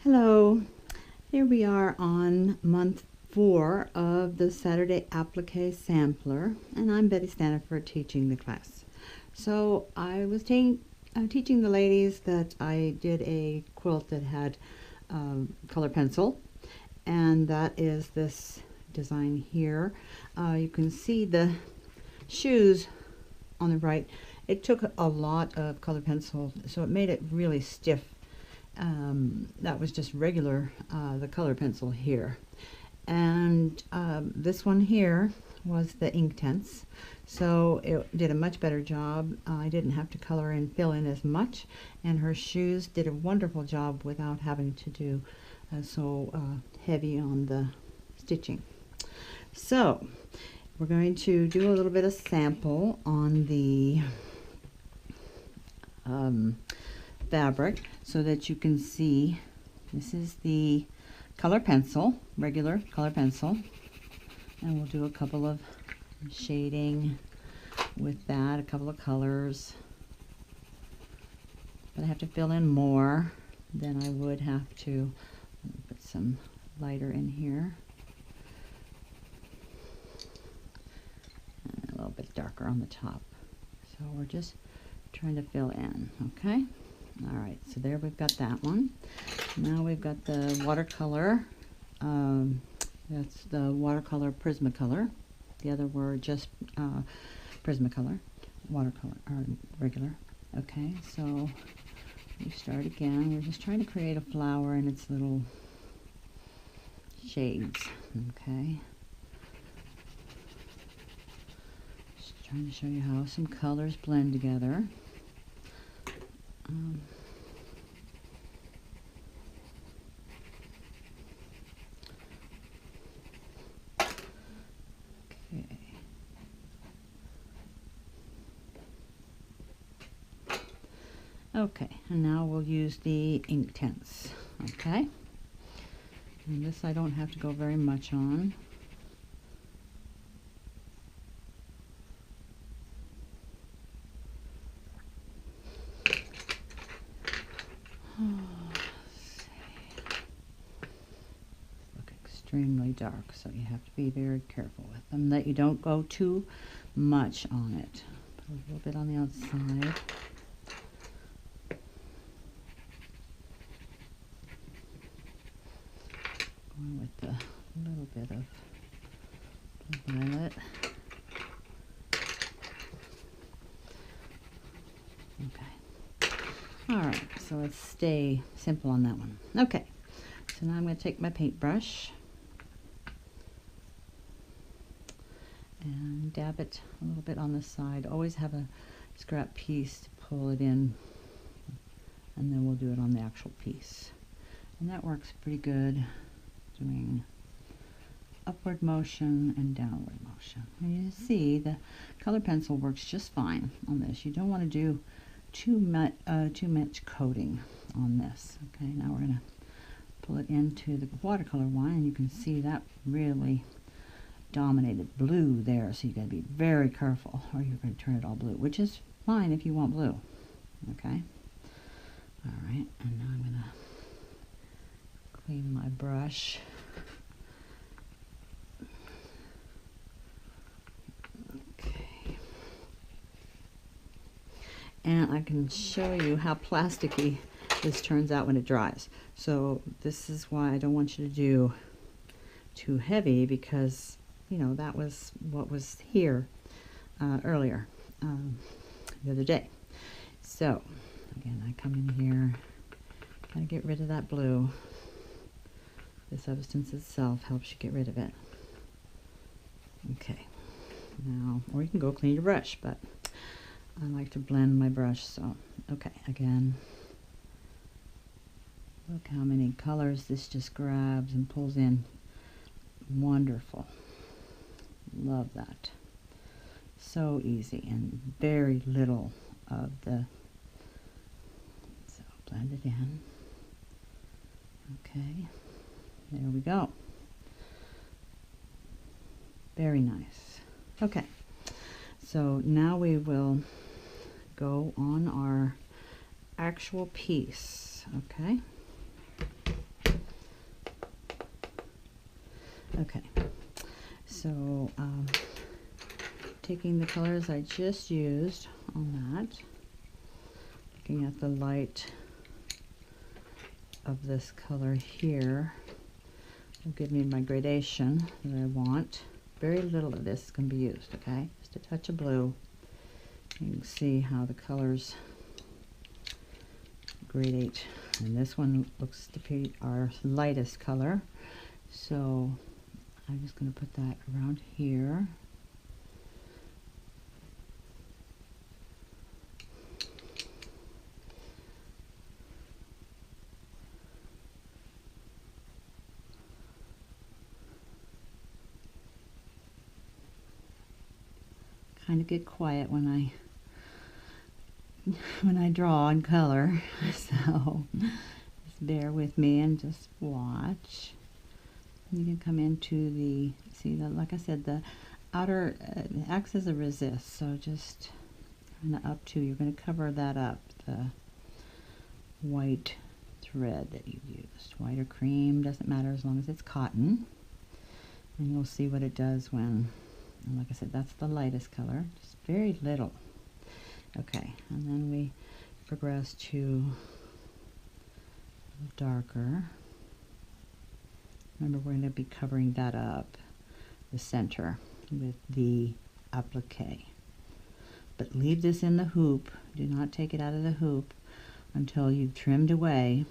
Hello, here we are on month 4 of the Saturday Applique Sampler, and I'm Betty Staniford teaching the class. So I was teaching the ladies that I did a quilt that had color pencil, and that is this design here. You can see the shoes on the right. It took a lot of color pencil, so it made it really stiff. That was just regular, the color pencil here. And this one here was the Inktense. So it did a much better job. I didn't have to color and fill in as much. And her shoes did a wonderful job without having to do so heavy on the stitching. So we're going to do a little bit of sample on the fabric so that you can see. This is the color pencil, regular color pencil, and we'll do a couple of shading with that, a couple of colors, but I have to fill in more than I would have to. Put some lighter in here and a little bit darker on the top. So we're just trying to fill in. Okay, all right, so there we've got that one. Now we've got the watercolor. That's the watercolor Prismacolor. The other were just Prismacolor, watercolor, or regular. Okay, so we start again. We're just trying to create a flower in its little shades. Okay, just trying to show you how some colors blend together. Okay, and now we'll use the Inktense. Okay, and this I don't have to go very much on. Look extremely dark, so you have to be very careful with them that you don't go too much on it. Put a little bit on the outside. With a little bit of violet. Okay. All right, so let's stay simple on that one. Okay, so now I'm going to take my paintbrush and dab it a little bit on the side. Always have a scrap piece to pull it in, and then we'll do it on the actual piece. And that works pretty good, doing upward motion and downward motion. And you see the color pencil works just fine on this. You don't want to do too much coating on this. Okay, now we're going to pull it into the watercolor one, and you can see that really dominated blue there, so you got to be very careful or you're going to turn it all blue, which is fine if you want blue. Okay, all right, and now I'm going to clean my brush. Okay. And I can show you how plasticky this turns out when it dries. So this is why I don't want you to do too heavy, because you know that was what was here earlier the other day. So again, I come in here, kind of get rid of that blue. The substance itself helps you get rid of it. Okay, now, or you can go clean your brush, but I like to blend my brush, so, okay, again, look how many colors this just grabs and pulls in. Wonderful. Love that. So easy and very little of the, so blend it in. Okay. There we go. Very nice. Okay, so now we will go on our actual piece. Okay, Okay, so taking the colors I just used on that, looking at the light of this color here, will give me my gradation that I want. Very little of this is going to be used, okay? Just a touch of blue. You can see how the colors gradate. And this one looks to be our lightest color. So I'm just going to put that around here. Kind of get quiet when I draw in color, so just bear with me and just watch. You can come into the, see, like I said, the outer acts as a resist, so just kind of up to, you're going to cover that up, the white thread that you used. White or cream, doesn't matter as long as it's cotton. And you'll see what it does when, and like I said, that's the lightest color, just very little. Okay, and then we progress to darker. Remember, we're going to be covering that up, the center, with the applique. But leave this in the hoop. Do not take it out of the hoop until you've trimmed away.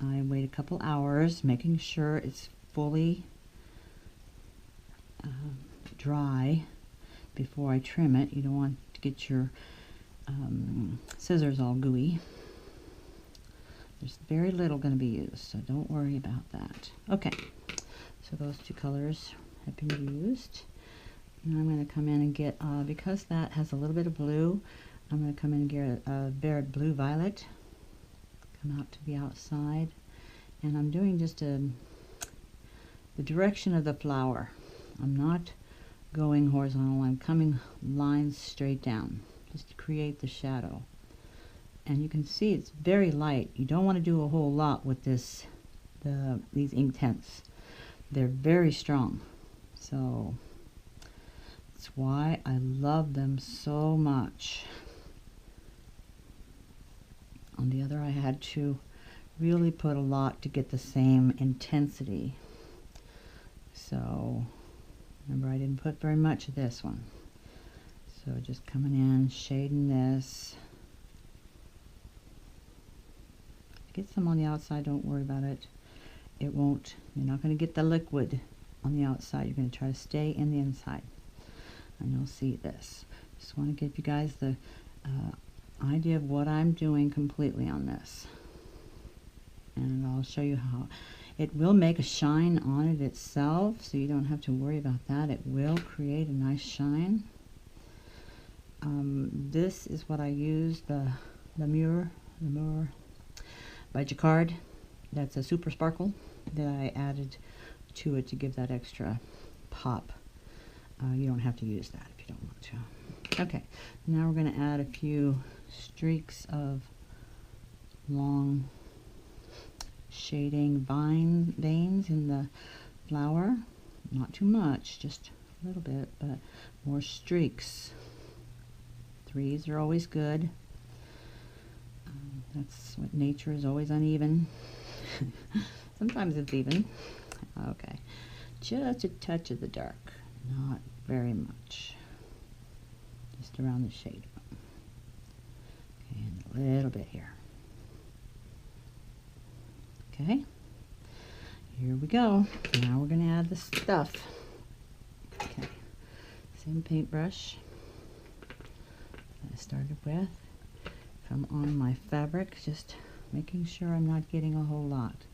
I wait a couple hours, making sure it's fully dry before I trim it. You don't want to get your scissors all gooey. There's very little going to be used, so don't worry about that. Okay, so those two colors have been used. Now I'm going to come in and get, because that has a little bit of blue, I'm going to come in and get a very blue violet, come out to the outside, and I'm doing just the direction of the flower. I'm not going horizontal, I'm coming lines straight down, just to create the shadow. And you can see it's very light. You don't want to do a whole lot with this, these ink tints. They're very strong. So that's why I love them so much. On the other, I had to really put a lot to get the same intensity. So remember, I didn't put very much of this one. So just coming in, shading this. Get some on the outside, don't worry about it. It won't, you're not going to get the liquid on the outside. You're going to try to stay in the inside. And you'll see this. Just want to give you guys the idea of what I'm doing completely on this. And I'll show you how. It will make a shine on it itself, so you don't have to worry about that. It will create a nice shine. This is what I use, the Lemur by Jacquard. That's a super sparkle that I added to it to give that extra pop. You don't have to use that if you don't want to. Okay, now we're going to add a few streaks of long shading veins in the flower. Not too much, just a little bit, but more streaks. Threes are always good. That's what nature is, always uneven. Sometimes it's even. Okay, just a touch of the dark, not very much. Just around the shade. Okay, and a little bit here. Okay, here we go. Now we're going to add the stuff. Okay, same paintbrush that I started with. Come on my fabric, just making sure I'm not getting a whole lot.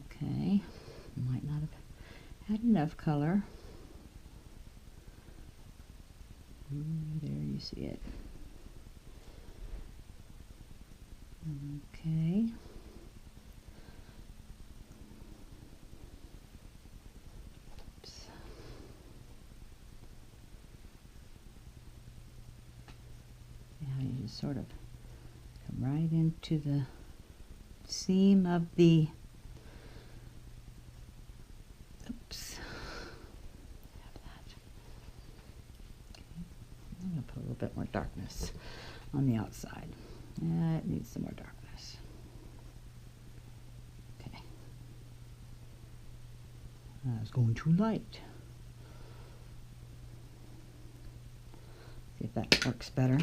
Okay, might not have had enough color. There you see it. Okay. Oops. Now you just sort of come right into the seam of the, oops, on the outside. That needs some more darkness. Okay. That's going too light. See if that works better.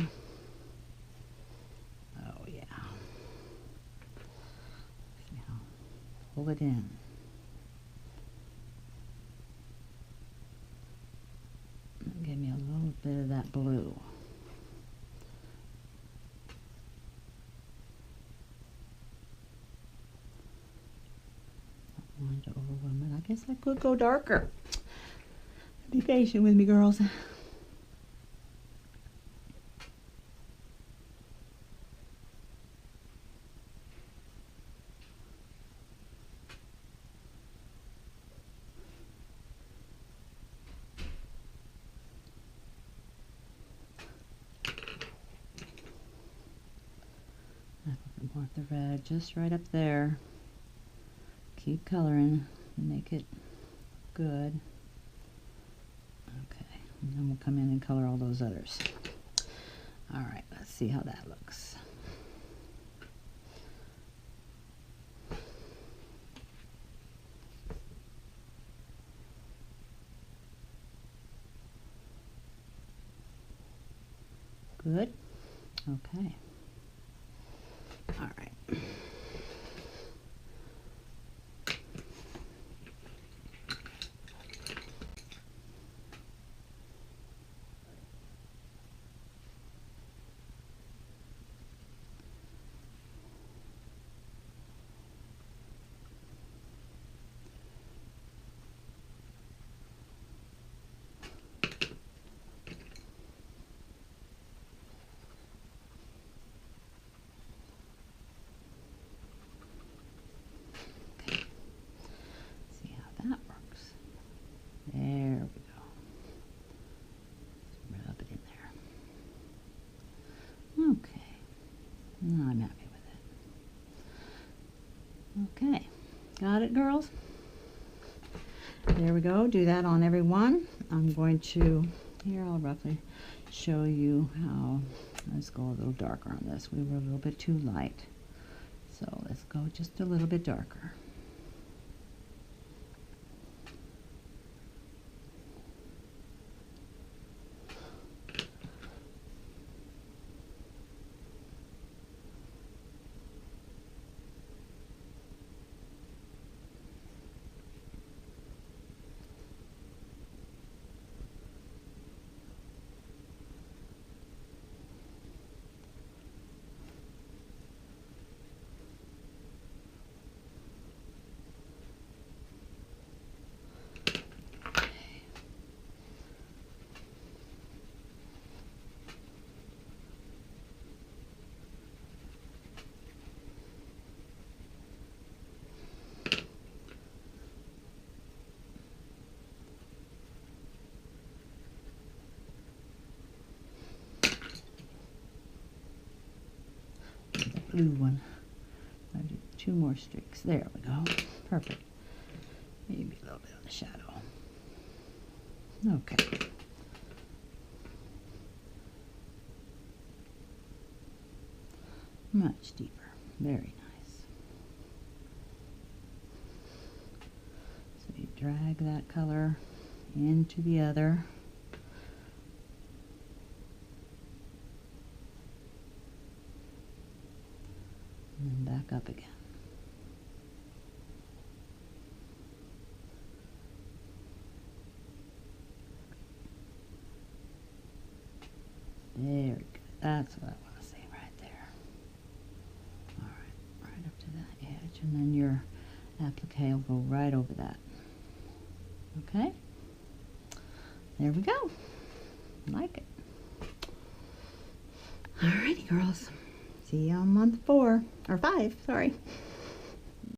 Oh yeah. See how, pull it in. Give me a little bit of that blue. Don't want to overwhelm it. I guess I could go darker. Be patient with me, girls. More of the red just right up there. Keep coloring and make it good. Okay, and then we'll come in and color all those others. All right, let's see how that looks. Good. Okay. All right. That works. There we go. Rub it in there. Okay. Now I'm happy with it. Okay. Got it, girls? There we go. Do that on every one. I'm going to, here I'll roughly show you how, let's go a little darker on this. We were a little bit too light. So let's go just a little bit darker. Blue one. I'll do 2 more streaks. There we go. Perfect. Maybe a little bit on the shadow. Okay. Much deeper. Very nice. So you drag that color into the other. And then back up again. Very good. That's what I want to see right there. All right, right up to that edge, and then your applique will go right over that. Okay? There we go. Like it. Alrighty, girls. See you on month 4, or 5, sorry.